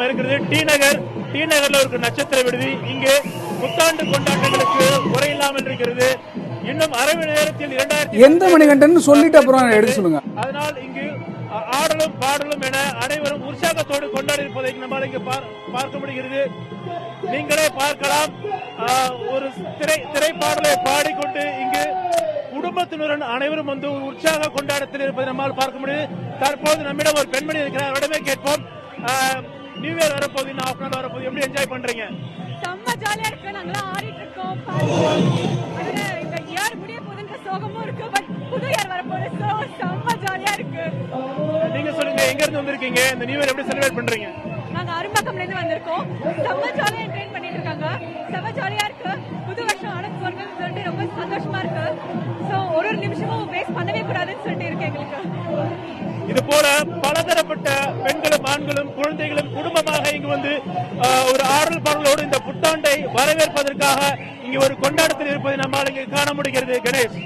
இருக்கிறது டி நகர்ல ஒரு நட்சத்திர விடுதி. இங்கு புத்தாண்டு கொண்டாட்டங்களுக்கு குறையில்லாமல் இருக்கிறது. இன்னும் அரை மணி நேரத்தில் 2000 எந்த மணிகண்டன் சொல்லிட்டு அப்புறம் எடுத்து சொல்லுங்க. அதனால் இங்கு ஆடலும் பாடலும் என அனைவரும் உற்சாகத்தோடு கொண்டாடி இருப்பதை நம்மால் இங்கு பார்க்க முடிகிறது. நீங்களே பார்க்கலாம். ஒரு திரைப்பாடலை பாடிக்கொண்டு இங்கு குடும்பத்தினருடன் அனைவரும் வந்து ஒரு உற்சாக கொண்டாட்டத்தில் இருப்பதை நம்மால் பார்க்க முடியுது. தற்போது நம்மிடம் ஒரு பெண்மணி இருக்கிறார். அவரிடமே கேட்போம். நியூ இயர் வரப்போகுது, இன்னும் ஹாஃப் அன் ஹவர் வரப்போகுது. எப்படி என்ஜாய் பண்றீங்க? செம்ம ஜாலியா இருக்கு. நாங்களாம் ஆடிட்டு இருக்கோம். இந்த இயர் முடிய போகுதுன்ற சோகமும் இருக்கு. பட் புது இயர் வரப்போகுது. செம்ம ஜாலியா இருக்கு. நீங்க சொல்லுங்க, எங்க இருந்து வந்திருக்கீங்க? இந்த நியூ இயர் எப்படி செலிப்ரேட் பண்றீங்க? நாங்க அரும்பாக்கம்ல இருந்து வந்திருக்கோம். செம்ம ஜாலியா என்ஜாய் பண்ணிட்டு இருக்காங்க. செம்ம ஜாலியா இருக்கு. புது வருஷம் ஆனது வருதுன்னு சொல்லிட்டு ரொம்ப சந்தோஷமா இருக்கு. சோ ஒரு நிமிஷமும் வேஸ்ட் பண்ணவே கூடாதுன்னு சொல்லிட்டு இருக்கு எங்களுக்கு. இது போல பலதரப்பட்ட பெண்களும் ஆண்களும் குழந்தைகளும் குடும்பமாக இங்கு வந்து ஒரு ஆடல் பாடலோடு இந்த புத்தாண்டை வரவேற்பதற்காக இங்கு ஒரு கொண்டாட்டத்தில் இருப்பதை நம்மால் இங்கு காண முடிகிறது. கணேஷ்.